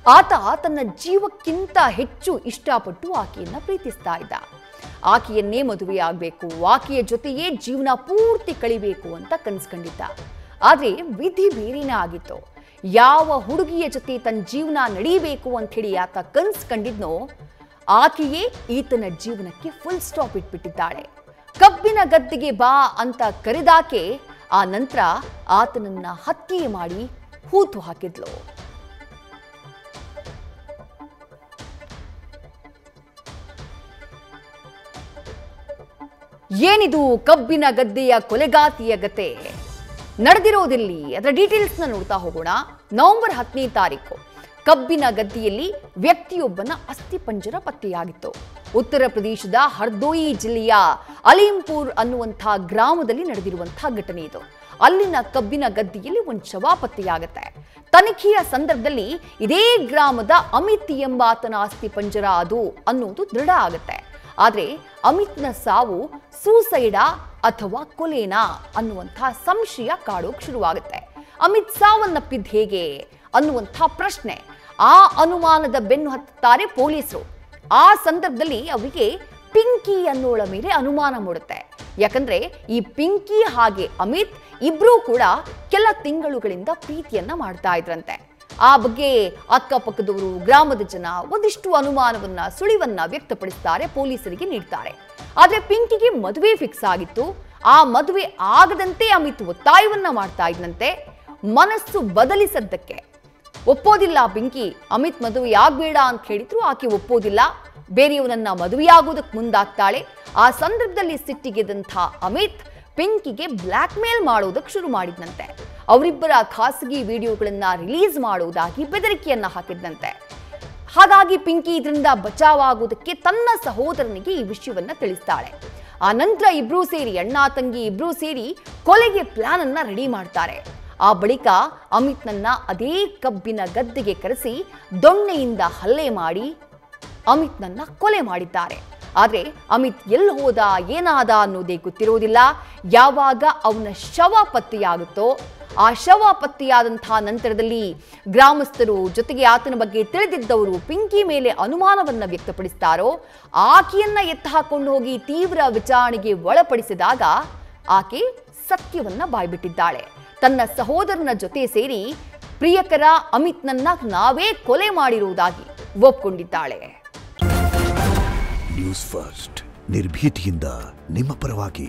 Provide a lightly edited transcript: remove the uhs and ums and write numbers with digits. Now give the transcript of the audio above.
ಆತ ತನ್ನ ಜೀವಕ್ಕಿಂತ ಹೆಚ್ಚು ಇಷ್ಟಪಟ್ಟು ಆಕೆಯನ್ನ ಪ್ರೀತಿಸ್ತಾ ಇದ್ದ. ಆಕೆಯನ್ನೇ ಮದುವೆಯಾಗಬೇಕು, ಆಕೆಯ ಜೊತೆಯೇ ಜೀವನ ಪೂರ್ತಿ ಕಳಿಬೇಕು ಅಂತ ಕನಸ್ಕೊಂಡಿದ್ದ. ಆದ್ರೆ ವಿಧಿ ಬೇರೆನೇ ಆಗಿತ್ತು. ಯಾವ ಹುಡುಗಿಯ ಜೊತೆ ತನ್ನ ಜೀವನ ನಡೀಬೇಕು ಅಂತ ಹೇಳಿ ಆತ ಕನಸ್ಕೊಂಡಿದ್ನೋ ಆಕೆಯೇ ಈತನ ಜೀವನಕ್ಕೆ ಫುಲ್ ಸ್ಟಾಪ್ ಇಟ್ಬಿಟ್ಟಿದ್ದಾಳೆ. ಕಬ್ಬಿನ ಗದ್ದೆಗೆ ಬಾ ಅಂತ ಕರೆದಾಕೆ ಆ ನಂತರ ಆತನನ್ನ ಹತ್ಯೆ ಮಾಡಿ ಹೂತು ಹಾಕಿದ್ಲು. ಏನಿದು ಕಬ್ಬಿನ ಗದ್ದೆಯ ಕೊಲೆಗಾತಿಯ ಗತೆ? ನಡೆದಿರೋದಿಲ್ಲಿ, ಅದರ ಡೀಟೇಲ್ಸ್ನ ನೋಡ್ತಾ ಹೋಗೋಣ. ನವೆಂಬರ್ 10ನೇ ತಾರೀಕು ಕಬ್ಬಿನ ಗದ್ದೆಯಲ್ಲಿ ವ್ಯಕ್ತಿಯೊಬ್ಬನ ಅಸ್ಥಿಪಂಜರ ಪತ್ತೆಯಾಗಿತ್ತು. ಉತ್ತರ ಪ್ರದೇಶದ ಹರ್ದೋಯಿ ಜಿಲ್ಲೆಯ ಅಲೀಂಪುರ್ ಅನ್ನುವಂಥ ಗ್ರಾಮದಲ್ಲಿ ನಡೆದಿರುವಂತಹ ಘಟನೆ ಇದು. ಅಲ್ಲಿನ ಕಬ್ಬಿನ ಗದ್ದೆಯಲ್ಲಿ ಒಂದು ಶವ ಪತ್ತೆಯಾಗುತ್ತೆ. ತನಿಖೆಯ ಸಂದರ್ಭದಲ್ಲಿ ಇದೇ ಗ್ರಾಮದ ಅಮಿತ್ ಎಂಬಾತನ ಅಸ್ಥಿಪಂಜರ ಅದು ಅನ್ನೋದು ದೃಢ ಆಗುತ್ತೆ. ಆದ್ರೆ ಅಮಿತ್ನ ಸಾವು ಸೂಸೈಡಾ ಅಥವಾ ಕೊಲೆನಾ ಅನ್ನುವಂಥ ಸಂಶಯ ಕಾಡೋಕ್ ಶುರುವಾಗುತ್ತೆ. ಅಮಿತ್ ಸಾವನ್ನಪ್ಪಿದ್ ಹೇಗೆ ಅನ್ನುವಂಥ ಪ್ರಶ್ನೆ, ಆ ಅನುಮಾನದ ಬೆನ್ನು ಹತ್ತುತ್ತಾರೆ ಪೊಲೀಸರು. ಆ ಸಂದರ್ಭದಲ್ಲಿ ಅವರಿಗೆ ಪಿಂಕಿ ಅನ್ನೋಳ ಮೇಲೆ ಅನುಮಾನ ಮೂಡುತ್ತೆ. ಯಾಕಂದ್ರೆ ಈ ಪಿಂಕಿ ಹಾಗೆ ಅಮಿತ್ ಇಬ್ರೂ ಕೂಡ ಕೆಲ ತಿಂಗಳುಗಳಿಂದ ಪ್ರೀತಿಯನ್ನ ಮಾಡ್ತಾ ಇದ್ರಂತೆ. ಆ ಬಗ್ಗೆ ಅಕ್ಕಪಕ್ಕದವರು, ಗ್ರಾಮದ ಜನ ಒಂದಿಷ್ಟು ಅನುಮಾನವನ್ನ, ಸುಳಿವನ್ನ ವ್ಯಕ್ತಪಡಿಸ್ತಾರೆ, ಪೊಲೀಸರಿಗೆ ನೀಡ್ತಾರೆ. ಆದ್ರೆ ಪಿಂಕಿಗೆ ಮದುವೆ ಫಿಕ್ಸ್ ಆಗಿತ್ತು. ಆ ಮದುವೆ ಆಗದಂತೆ ಅಮಿತ್ ಒತ್ತಾಯವನ್ನ ಮಾಡ್ತಾ ಇದ್ದಂತೆ. ಮನಸ್ಸು ಬದಲಿಸದ್ದಕ್ಕೆ ಒಪ್ಪೋದಿಲ್ಲ ಪಿಂಕಿ. ಅಮಿತ್ ಮದುವೆ ಆಗ್ಬೇಡ ಅಂತ ಹೇಳಿದ್ರು ಆಕೆ ಒಪ್ಪೋದಿಲ್ಲ. ಬೇರೆಯವನನ್ನ ಮದುವೆಯಾಗೋದಕ್ಕೆ ಮುಂದಾಗ್ತಾಳೆ. ಆ ಸಂದರ್ಭದಲ್ಲಿ ಸಿಟ್ಟಿಗೆದಂಥ ಅಮಿತ್ ಪಿಂಕಿಗೆ ಬ್ಲ್ಯಾಕ್ ಮೇಲ್ ಮಾಡೋದಕ್ಕೆ ಶುರು ಮಾಡಿದ್ನಂತೆ. ಅವರಿಬ್ಬರ ಖಾಸಗಿ ವಿಡಿಯೋಗಳನ್ನ ರಿಲೀಸ್ ಮಾಡೋದಾಗಿ ಬೆದರಿಕೆಯನ್ನ ಹಾಕಿದ್ದಂತೆ. ಹಾಗಾಗಿ ಪಿಂಕಿ ಇದರಿಂದ ಬಚಾವಾಗೋದಕ್ಕೆ ತನ್ನ ಸಹೋದರನಿಗೆ ಈ ವಿಷಯವನ್ನ ತಿಳಿಸ್ತಾಳೆ. ಆ ನಂತರ ಇಬ್ರೂ ಸೇರಿ, ಅಣ್ಣ ತಂಗಿ ಇಬ್ರೂ ಸೇರಿ ಕೊಲೆಗೆ ಪ್ಲಾನ್ ಅನ್ನ ರೆಡಿ ಮಾಡ್ತಾರೆ. ಆ ಬಳಿಕ ಅಮಿತ್ನನ್ನ ಅದೇ ಕಬ್ಬಿನ ಗದ್ದೆಗೆ ಕರೆಸಿ ದೊಣ್ಣೆಯಿಂದ ಹಲ್ಲೆ ಮಾಡಿ ಅಮಿತ್ನನ್ನ ಕೊಲೆ ಮಾಡಿದ್ದಾರೆ. ಆದ್ರೆ ಅಮಿತ್ ಎಲ್ಲಿ ಹೋದ, ಏನಾದ ಅನ್ನೋದೇ ಗೊತ್ತಿರೋದಿಲ್ಲ. ಯಾವಾಗ ಅವನ ಶವ ಪತ್ತೆಯಾಗುತ್ತೋ, ಆ ಶವ ಪತ್ತೆಯಾದಂತಹ ನಂತರದಲ್ಲಿ ಗ್ರಾಮಸ್ಥರು ಜೊತೆಗೆ ಆತನ ಬಗ್ಗೆ ತಿಳಿದಿದ್ದವರು ಪಿಂಕಿ ಮೇಲೆ ಅನುಮಾನವನ್ನ ವ್ಯಕ್ತಪಡಿಸ್ತಾರೋ, ಆಕೆಯನ್ನ ಎತ್ತ ಹಾಕೊಂಡು ಹೋಗಿ ತೀವ್ರ ವಿಚಾರಣೆಗೆ ಒಳಪಡಿಸಿದಾಗ ಆಕೆ ಸತ್ಯವನ್ನ ಬಾಯ್ಬಿಟ್ಟಿದ್ದಾಳೆ. ತನ್ನ ಸಹೋದರನ ಜೊತೆ ಸೇರಿ ಪ್ರಿಯಕರ ಅಮಿತ್ನನ್ನ ನಾವೇ ಕೊಲೆ ಮಾಡಿರುವುದಾಗಿ ಒಪ್ಕೊಂಡಿದ್ದಾಳೆ. ನ್ಯೂಸ್ ಫಸ್ಟ್, ನಿರ್ಭೀತಿಯಿಂದ ನಿಮ್ಮ ಪರವಾಗಿ.